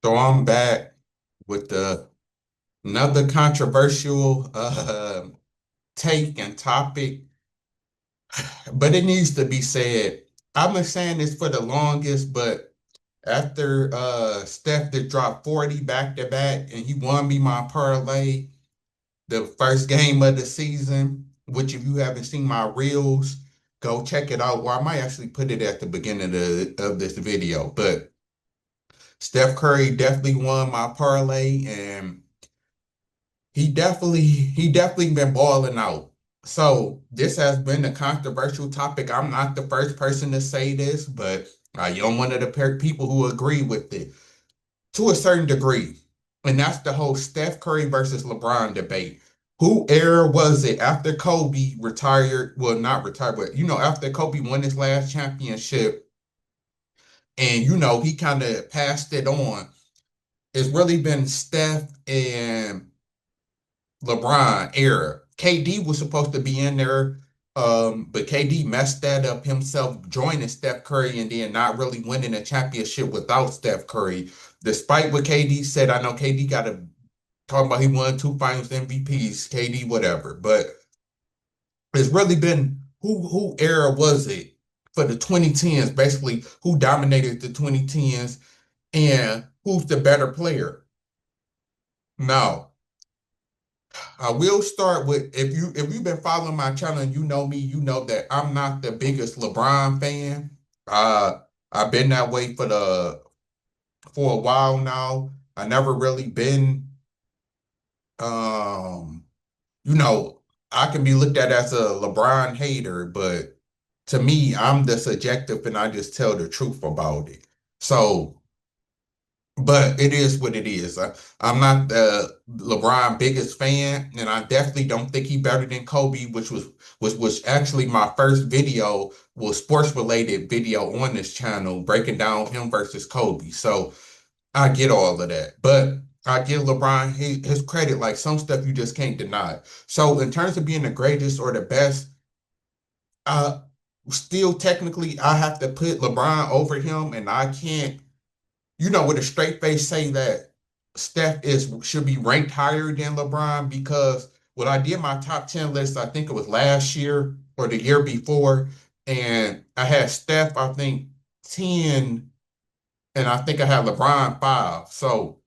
So I'm back with another controversial take and topic, but it needs to be said. I've been saying this for the longest, but after Steph that dropped 40 back to back and he won me my parlay the first game of the season, which if you haven't seen my reels, go check it out. Or I might actually put it at the beginning of this video. But Steph Curry definitely won my parlay and he definitely been balling out. So this has been a controversial topic. I'm not the first person to say this, but I am one of the people who agree with it to a certain degree. And that's the whole Steph Curry versus LeBron debate. Who era was it after Kobe retired? Well, not retired, but after Kobe won his last championship and he kind of passed it on. It's really been Steph and LeBron era. KD was supposed to be in there, but KD messed that up himself, joining Steph Curry and then not really winning a championship without Steph Curry. Despite what KD said, I know KD got to talk about he won two Finals MVPs, KD whatever, but it's really been who era was it for the 2010s? Basically, who dominated the 2010s and who's the better player? Now, I will start with if you've been following my channel and you know me, you know that I'm not the biggest LeBron fan. Uh I've been that way for a while now. I never really been um you know, I can be looked at as a LeBron hater, but to me, I'm the subjective and I just tell the truth about it. So but it is what it is. I'm not the LeBron biggest fan, and I definitely don't think he better than Kobe, which actually my first video was sports related video on this channel breaking down him versus Kobe. So I get all of that, but I give LeBron his credit. Like some stuff you just can't deny. So in terms of being the greatest or the best, uh, still technically I have to put LeBron over him, and I can't with a straight face say that Steph is should be ranked higher than LeBron because when I did my top 10 list, I think it was last year or the year before, and I had Steph, I think 10, and I think I had LeBron 5. So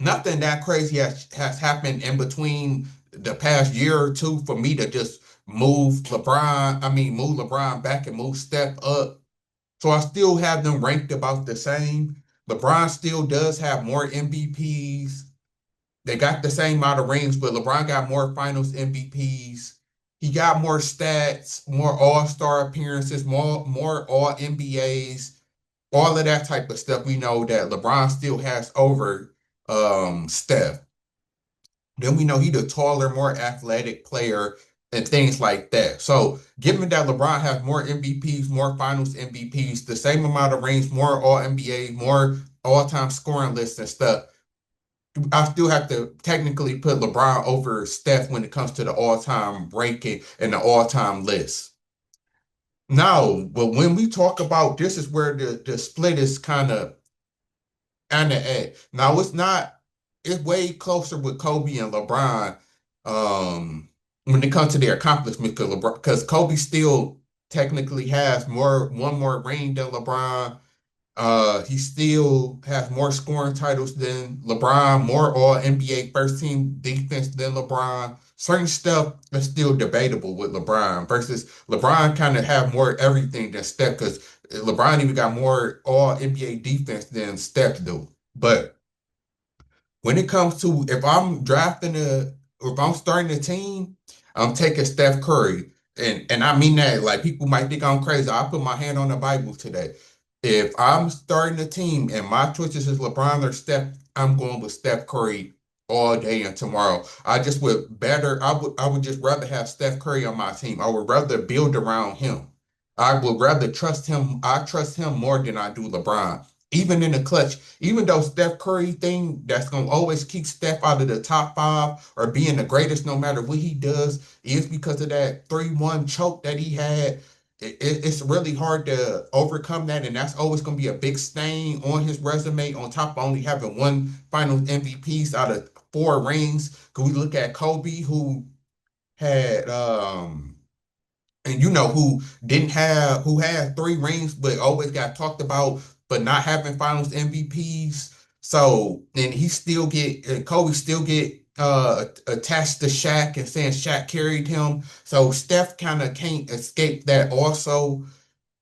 nothing that crazy has happened in between the past year or two for me to just move LeBron back and move Steph up. So I still have them ranked about the same. LeBron still does have more MVPs. They got the same amount of rings, but LeBron got more finals MVPs. He got more stats, more all-star appearances, more all NBAs, all of that type of stuff. We know that LeBron still has over Steph. Then we know he's a taller, more athletic player and things like that. So, given that LeBron has more MVPs, more Finals MVPs, the same amount of rings, more All NBA, more all-time scoring lists and stuff, I still have to technically put LeBron over Steph when it comes to the all-time ranking and the all-time list. Now, but when we talk about this is where the split is kind of at. Now it's not, it's way closer with Kobe and LeBron when it comes to their accomplishments because Kobe still technically has one more ring than LeBron. He still has more scoring titles than LeBron, more all NBA first team defense than LeBron. Certain stuff is still debatable with LeBron versus LeBron kind of have more everything than Steph because LeBron even got more all NBA defense than Steph do. But when it comes to if I'm starting a team, I'm taking Steph Curry. And I mean that like people might think I'm crazy. I put my hand on the Bible today. If I'm starting a team and my choices is LeBron or Steph, I'm going with Steph Curry all day and tomorrow. I would just rather have Steph Curry on my team. I would rather build around him. I would rather trust him. I trust him more than I do LeBron. Even in the clutch, even though Steph Curry thing that's gonna always keep Steph out of the top five or being the greatest no matter what he does is because of that 3-1 choke that he had. it's really hard to overcome that, and that's always going to be a big stain on his resume. On top of only having one Finals MVPs out of four rings, because we look at Kobe, who had and who didn't have who had three rings but always got talked about but not having finals MVPs. So and he still get and Kobe still get attached to Shaq and saying Shaq carried him. So Steph kind of can't escape that also.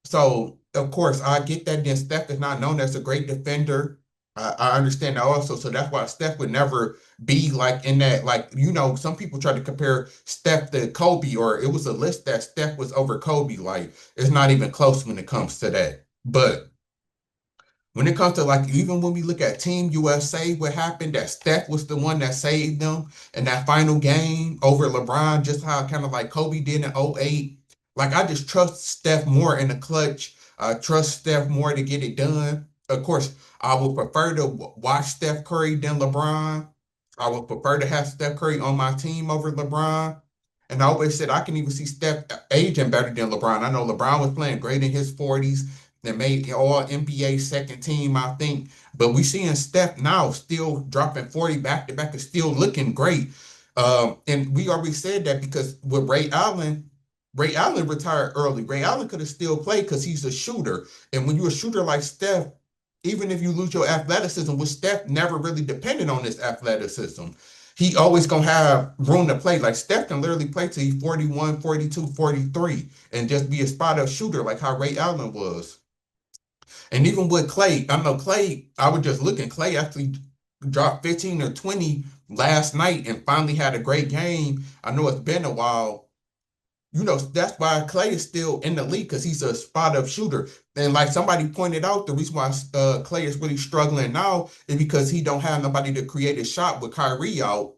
So of course I get that. Then Steph is not known as a great defender. I understand that also. So that's why Steph would never be like in that, like, some people try to compare Steph to Kobe, or it was a list that Steph was over Kobe. Like it's not even close when it comes to that. But when it comes to, like, even when we look at Team USA, what happened, that Steph was the one that saved them in that final game over LeBron, just how kind of like Kobe did in '08. Like, I just trust Steph more in the clutch. I trust Steph more to get it done. Of course, I would prefer to watch Steph Curry than LeBron. I would prefer to have Steph Curry on my team over LeBron. And I always said I can even see Steph aging better than LeBron. I know LeBron was playing great in his 40s, that made all NBA second team, I think. But we seeing Steph now still dropping 40 back to back, is still looking great. And we already said that because with Ray Allen retired early. Ray Allen could have still played because he's a shooter. And when you're a shooter like Steph, even if you lose your athleticism, which Steph never really depended on his athleticism, he always gonna have room to play. Like Steph can literally play till he's 41, 42, 43, and just be a spot up shooter like how Ray Allen was. And even with Clay, I know Clay, I was just looking, Clay actually dropped 15 or 20 last night and finally had a great game. I know it's been a while. That's why Clay is still in the league, because he's a spot up shooter. And like somebody pointed out, the reason why Clay is really struggling now is because he don't have nobody to create a shot with Kyrie out.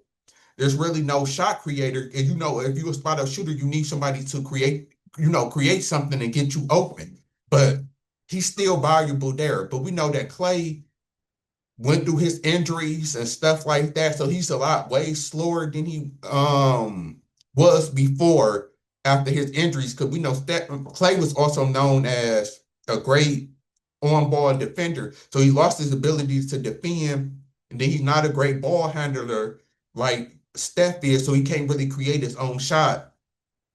There's really no shot creator. And if you're a spot up shooter, you need somebody to create something and get you open. But he's still valuable there. But we know that Clay went through his injuries and stuff like that. So he's a lot way slower than he was before after his injuries. Because we know that Clay was also known as a great on-ball defender. So he lost his abilities to defend, and then he's not a great ball handler like Steph is, so he can't really create his own shot,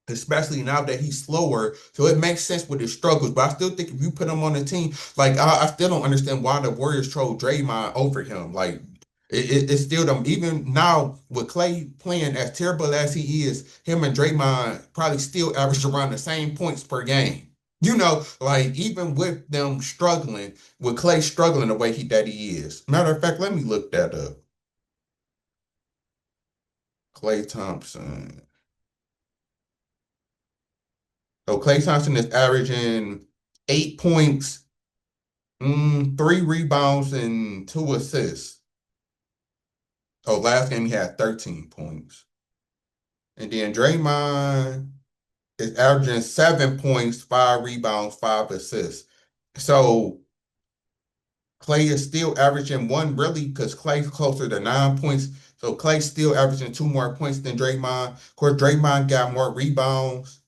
especially now that he's slower. So it makes sense with his struggles. But I still think if you put him on the team, like I still don't understand why the Warriors chose Draymond over him. Like it still don't. Even now with Clay playing as terrible as he is, him and Draymond probably still average around the same points per game. Like even with them struggling, with Clay struggling the way he is. Matter of fact, let me look that up. Clay Thompson. So Clay Thompson is averaging 8 points, three rebounds, and two assists. Oh, last game he had 13 points. And then Draymond is averaging 7 points, five rebounds, five assists. So Clay is still averaging one, really, because Clay's closer to 9 points. So Clay's still averaging two more points than Draymond. Of course, Draymond got more rebounds,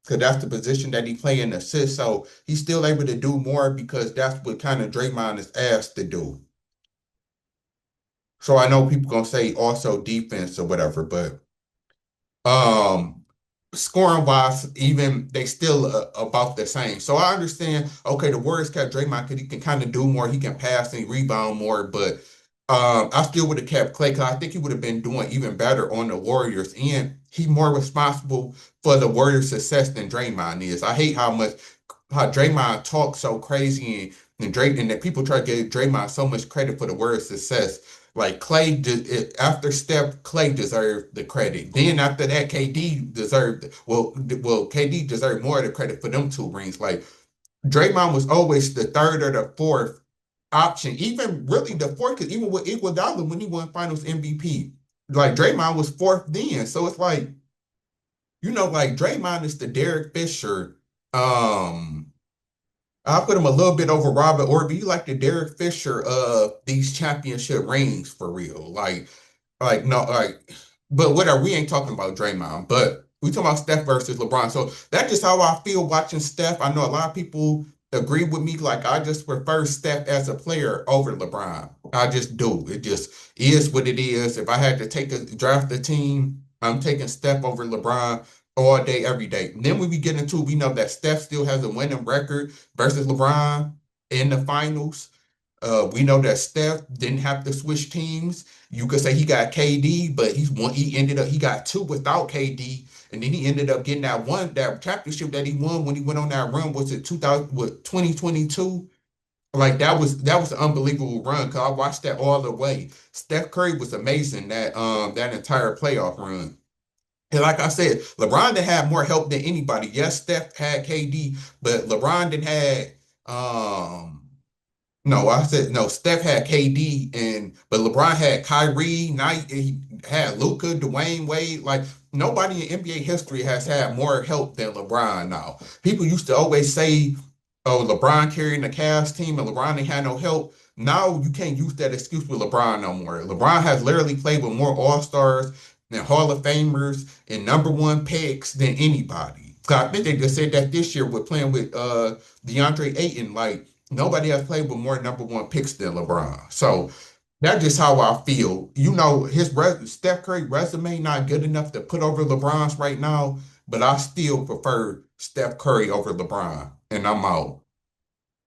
because that's the position that he play in assist. So he's still able to do more because that's what kind of Draymond is asked to do. So I know people gonna say also defense or whatever, but um, scoring wise, even they still about the same. So I understand. Okay, the Warriors kept Draymond because he can kind of do more. He can pass and rebound more, but I still would have kept Clay because I think he would have been doing even better on the Warriors, and he's more responsible for the Warriors' success than Draymond is. I hate how Draymond talks so crazy, and Drake, and that people try to give Draymond so much credit for the Warriors' success. Like after Steph, Clay deserved the credit. Then after that, KD deserved KD deserved more of the credit for them two rings. Like Draymond was always the third or the fourth option, even really the fourth, because even with Iguodala when he won Finals MVP, like Draymond was fourth then. So it's like, like Draymond is the Derek Fisher. I'll put him a little bit over Robert Ory. He like the Derek Fisher of these championship rings for real. Like no, like, but whatever. We ain't talking about Draymond, but We talking about Steph versus LeBron. So that's just how I feel watching Steph. I know a lot of people agree with me. Like I just prefer Steph as a player over LeBron. I just do. It just is what it is. If I had to take a draft a team, I'm taking Steph over LeBron all day, every day. And then when we get into, we know that Steph still has a winning record versus LeBron in the finals. We know that Steph didn't have to switch teams. You could say he got KD, but he got two without KD, and then he ended up getting that championship that he won when he went on that run. Was it 2000 what 2022? Like that was an unbelievable run because I watched that all the way. Steph Curry was amazing that entire playoff run. And like I said, LeBron did have more help than anybody. Yes, Steph had KD, but LeBron didn't had no, I said no. Steph had KD, but LeBron had Kyrie, Knight, he had Luka, Dwayne Wade. Like nobody in NBA history has had more help than LeBron now. People used to always say, "Oh, LeBron carrying the Cavs team and LeBron ain't had no help." Now you can't use that excuse with LeBron no more. LeBron has literally played with more All-Stars and Hall of Famers and number one picks than anybody. 'Cause I think they just said that this year with playing with DeAndre Ayton. Like nobody has played with more number one picks than LeBron. So that's just how I feel. Steph Curry resume not good enough to put over LeBron's right now, but I still prefer Steph Curry over LeBron, and I'm out.